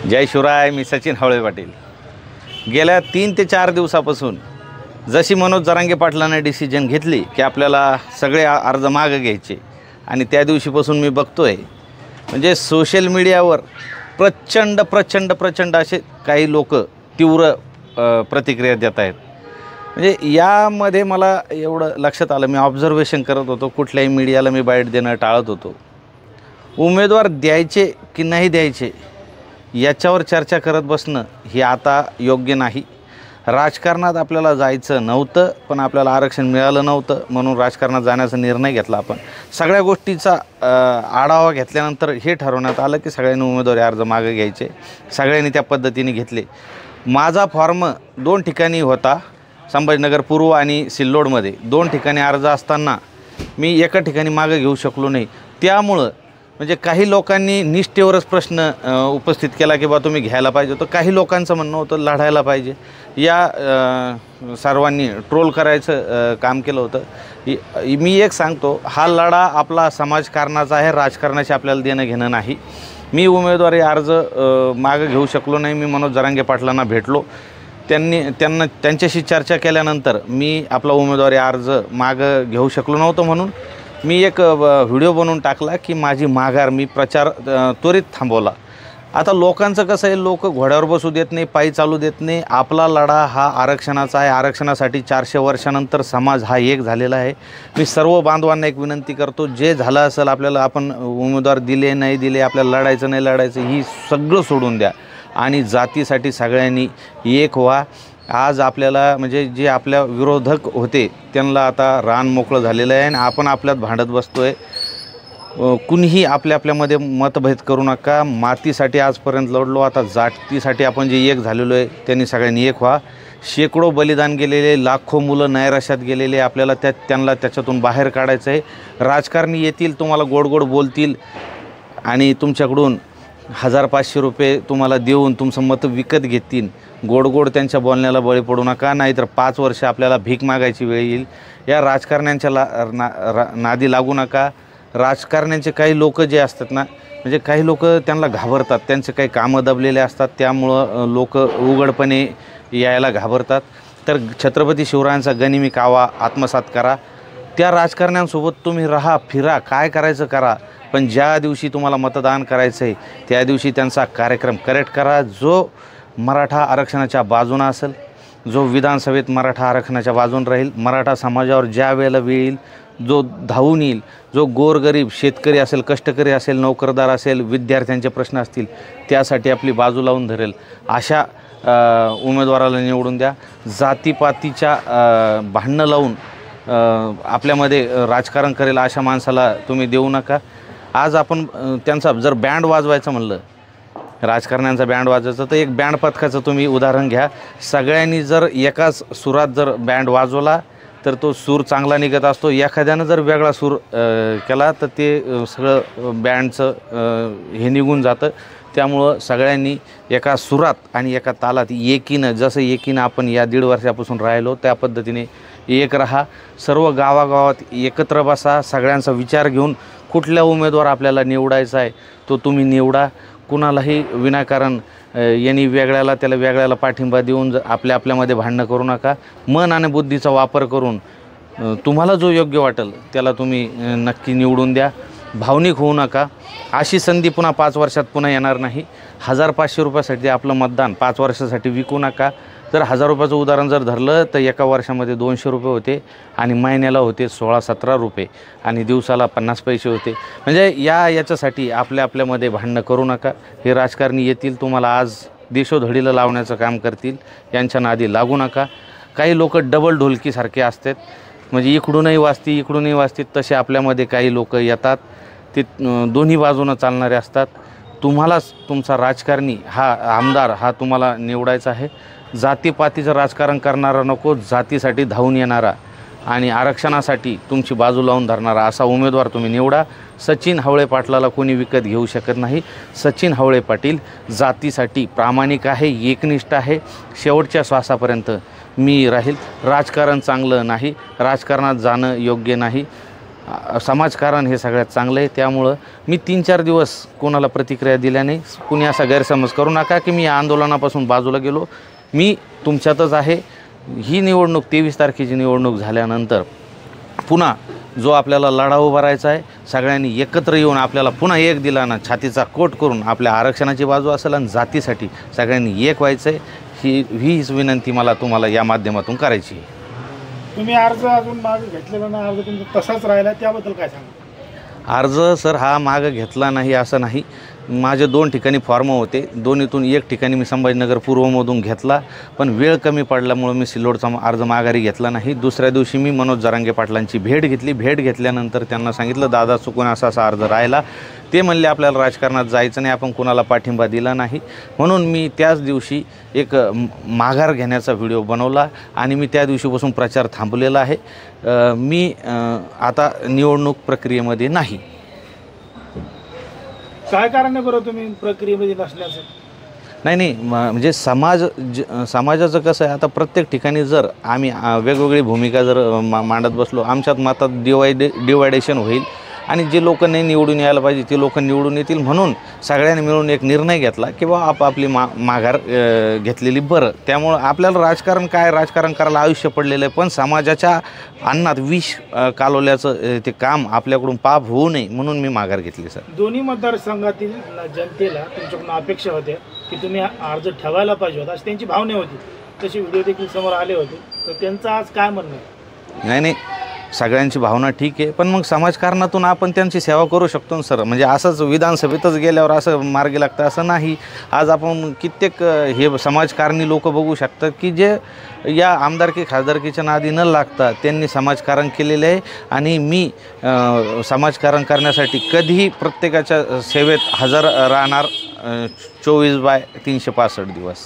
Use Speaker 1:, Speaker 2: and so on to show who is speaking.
Speaker 1: जय शिवराय. मी सचिन हवळे पाटील. गेल्या 3 ते 4 दिवसापासून जशी मनोज जरांगे पाटलांनी डिसिजन घेतली की आपल्याला सगळे अर्ज मागं घ्यायचे आणि त्या दिवशीपासून मी बघतोय म्हणजे सोशल मीडियावर प्रचंड असे काही लोक तीव्र प्रतिक्रिया देत आहेत. म्हणजे यामध्ये मला एवढं लक्षात आलं, मी ऑब्झर्वेशन करत होतो, कुठल्याही मीडियाला मी बाईट देणं टाळत होतो. उमेदवार द्यायचे की नाही द्यायचे याच्यावर चर्चा करत बसणं हे आता योग्य नाही. राजकारणात आपल्याला जायचं नव्हतं, पण आपल्याला आरक्षण मिळालं नव्हतं म्हणून राजकारणात जाण्याचा निर्णय घेतला. आपण सगळ्या गोष्टीचा आढावा घेतल्यानंतर हे ठरवण्यात आलं की सगळ्यांनी उमेदवारी अर्ज मागे घ्यायचे. सगळ्यांनी त्या पद्धतीने घेतले. माझा फॉर्म 2 ठिकाणी होता, संभाजीनगर पूर्व आणि सिल्लोडमध्ये 2 ठिकाणी अर्ज असताना मी एका ठिकाणी मागे घेऊ शकलो नाही. त्यामुळं म्हणजे काही लोकांनी निष्ठेवरच प्रश्न उपस्थित केला की बा तुम्ही घ्यायला पाहिजे होतं. काही लोकांचं म्हणणं होतं लढायला पाहिजे. या सर्वांनी ट्रोल करायचं काम केलं होतं. मी एक सांगतो, हा लढा आपला समाजकारणाचा आहे, राजकारणाशी आपल्याला देणं घेणं नाही. मी उमेदवारी अर्ज मागं घेऊ शकलो नाही. मी मनोज जरांगे पाटलांना भेटलो. त्यांच्याशी चर्चा केल्यानंतर मी आपला उमेदवारी अर्ज मागं घेऊ शकलो नव्हतो म्हणून मी एक व्हिडिओ बनवून टाकला की माझी माघार, मी प्रचार त्वरित थांबवला. आता लोकांचं कसं आहे, लोक घोड्यावर बसू देत नाही, पायी चालू देत नाही. आपला लढा हा आरक्षणाचा आहे. आरक्षणासाठी 400 वर्षानंतर समाज हा एक झालेला आहे. मी सर्व बांधवांना एक विनंती करतो, जे झालं असेल आपल्याला, आपण उमेदवार दिले नाही दिले, आपल्याला लढायचं नाही लढायचं ही सगळं सोडून द्या आणि जातीसाठी सगळ्यांनी एक व्हा. आज आपल्याला म्हणजे जे आपल्या विरोधक होते त्यांना आता रान मोकळं झालेलं आहे आणि आपण आपल्यात भांडत बसतो आहे. कुणीही आपल्यामध्ये मतभेद करू नका. मातीसाठी आजपर्यंत लढलो, आता जातीसाठी आपण जे एक झालेलो आहे त्यांनी सगळ्यांनी एक व्हा. शेकडो बलिदान गेलेले, लाखो मुलं नैराश्यात गेलेले, आपल्याला त्यांना त्याच्यातून बाहेर काढायचं आहे. राजकारणी येतील, तुम्हाला गोड गोड बोलतील आणि तुमच्याकडून 1000-500 रुपये तुम्हाला देऊन तुमचं मत विकत घेतील. गोड गोड त्यांच्या बोलण्याला बळी पडू नका, नाहीतर 5 वर्ष आपल्याला भीक मागायची वेळ येईल. या राजकारण्यांच्या नादी लागू नका. राजकारण्यांचे काही लोक जे असतात ना, म्हणजे काही लोक त्यांना घाबरतात, त्यांचे काही कामं दबलेले असतात, त्यामुळं लोक उघडपणे यायला घाबरतात. तर छत्रपती शिवरायांचा गनिमी कावा आत्मसात करा. त्या राजकारण्यांसोबत तुम्ही राहा, फिरा, काय करायचं करा, पण ज्या दिवशी तुम्हाला मतदान करायचं आहे त्या दिवशी त्यांचा कार्यक्रम करेक्ट करा. जो मराठा आरक्षणाच्या बाजूनं असेल, जो विधानसभेत मराठा आरक्षणाच्या बाजून राहील, मराठा समाजावर ज्या वेळेला वेळ येईल, जो धावून येईल, जो गोरगरीब शेतकरी असेल, कष्टकरी असेल, नोकरदार असेल, विद्यार्थ्यांचे प्रश्न असतील, त्यासाठी आपली बाजू लावून धरेल अशा उमेदवाराला निवडून द्या. जातीपातीच्या भांडणं लावून आपल्यामध्ये राजकारण करेल अशा माणसाला तुम्ही देऊ नका. आज आपण त्यांचा जर बँड वाजवायचं म्हणलं, राजकारण्यांचा बँड वाजवायचं, तर एक बँड पथकाचं तुम्ही उदाहरण घ्या. सगळ्यांनी जर एकाच सुरात जर बँड वाजवला तर तो सूर चांगला निघत असतो. एखाद्यानं जर वेगळा सूर केला तर ते सगळं बँडचं हे निघून जातं. त्यामुळं सगळ्यांनी एका सुरात आणि एका तालात एकीनं, जसं एकीनं आपण या 1.5 वर्षापासून राहिलो त्या पद्धतीने एक रहा. सर्व गावागावात एकत्र बसा. सगळ्यांचा विचार घेऊन कुठला उमेदवार आपल्याला निवडायचा आहे तो तुम्ही निवडा. कुणालाही विनाकारण यांनी त्याला वेगळ्याला पाठिंबा देऊन आपल्यामध्ये भांडणं करू नका. मन आणि बुद्धीचा वापर करून तुम्हाला जो योग्य वाटेल त्याला तुम्ही नक्की निवडून द्या. भावनिक होऊ नका. अशी संधी पुन्हा 5 वर्षात पुन्हा येणार नाही. 1000-500 रुपयासाठी आपलं मतदान 5 वर्षासाठी विकू नका. जर 1000 रुपयाचं उदाहरण जर धरलं तर एका वर्षामध्ये 200 रुपये होते आणि महिन्याला होते 16-17 रुपये आणि दिवसाला 50 पैसे होते. म्हणजे याच्यासाठी आपल्यामध्ये भांडणं करू नका. हे राजकारणी येतील, तुम्हाला आज देशोधडीला लावण्याचं काम करतील, यांच्या नादी लागू नका. काही लोक डबल ढोलकीसारखे असतात, म्हणजे इकडूनही वाजतील, तसे आपल्यामध्ये काही लोक येतात, ते दोन्ही बाजूनं चालणारे असतात. तुम्हालाच तुमचा राजकारणी हा आमदार हा तुम्हाला निवडायचा आहे. जातीपातीचं राजकारण करणारा नको, जातीसाठी धावून येणारा आणि आरक्षणासाठी तुमची बाजू लावून धरणारा असा उमेदवार तुम्ही निवडा. सचिन हवळे पाटलाला कोणी विकत घेऊ शकत नाही. सचिन हवळे पाटील जातीसाठी प्रामाणिक आहे, एकनिष्ठ आहे. शेवटच्या श्वासापर्यंत मी राहील. राजकारण चांगलं नाही, राजकारणात जाणं योग्य नाही. समाजकारण हे सगळ्यात चांगलं आहे. त्यामुळं मी 3-4 दिवस कोणाला प्रतिक्रिया दिल्याने कुणी असा गैरसमज करू नका की मी या आंदोलनापासून बाजूला गेलो. मी तुमच्यातच आहे. ही निवडणूक 23 तारखेची निवडणूक झाल्यानंतर पुन्हा जो आपल्याला लढा उभारायचा आहे, सगळ्यांनी एकत्र येऊन आपल्याला पुन्हा एक दिलानं छातीचा कोट करून आपल्या आरक्षणाची बाजू असेल आणि जातीसाठी सगळ्यांनी एक व्हायचं आहे. हीच विनंती मला तुम्हाला या माध्यमातून करायची आहे.
Speaker 2: तुम्ही अर्ज अजून मागे घेतलेला ना, अर्ज तुमचा तसाच राहिला, त्याबद्दल काय सांगा?
Speaker 1: अर्ज सर हा मागं घेतला नाही असं नाही. माझे 2 ठिकाणी फॉर्म होते. दोन्हीतून एक ठिकाणी मी संभाजीनगर पूर्वमधून घेतला, पण वेळ कमी पडल्यामुळं मी सिल्लोडचा अर्ज माघारी घेतला नाही. दुसऱ्या दिवशी मी मनोज जरांगे पाटलांची भेट घेतली. भेट घेतल्यानंतर त्यांना सांगितलं, दादा चुकून असा अर्ज राहिला. ते म्हणले आपल्याला राजकारणात जायचं नाही, आपण कुणाला पाठिंबा दिला नाही. म्हणून मी त्याच दिवशी एक माघार घेण्याचा व्हिडिओ बनवला आणि मी त्या दिवशीपासून प्रचार थांबलेला आहे. मी आता निवडणूक प्रक्रियेमध्ये नाही.
Speaker 2: काय कारण आहे बरं तुम्ही प्रक्रियेमध्ये नसल्याचं?
Speaker 1: नाही म्हणजे समाजाचं कसं आहे, आता प्रत्येक ठिकाणी जर आम्ही वेगवेगळी भूमिका जर मांडत बसलो, आमच्यात मतात डिवायडेशन होईल आणि जे लोक नाही निवडून यायला पाहिजे ते लोक निवडून येतील. म्हणून सगळ्यांनी मिळून एक निर्णय घेतला की बा आपापली माघार घेतलेली बरं. त्यामुळं आपल्याला राजकारण करायला आयुष्य पडलेलं आहे, पण समाजाच्या अन्नात विष कालवल्याचं ते काम आपल्याकडून पाप होऊ नये म्हणून मी माघार घेतली. सर,
Speaker 2: दोन्ही मतदारसंघातील जनतेला तुमच्याकडून अपेक्षा होत्या की तुम्ही अर्ज ठेवायला पाहिजे होता, अशी त्यांची भावना होती. तसे व्हिडिओ देखील समोर आले होते. तर त्यांचं आज काय म्हणणं आहे?
Speaker 1: नाही सगळ्यांची भावना ठीक आहे, पण मग समाजकारणातून आपण त्यांची सेवा करू शकतो ना सर. म्हणजे असंच विधानसभेतच गेल्यावर असं मार्गी लागतं असं नाही. आज आपण कित्येक हे समाजकारणी लोक बघू शकतात की जे या आमदारकी खासदारकीच्या नादी न लागता त्यांनी समाजकारण केलेले आहे. आणि मी समाजकारण करण्यासाठी कधीही प्रत्येकाच्या सेवेत हजर राहणार 24/365 दिवस.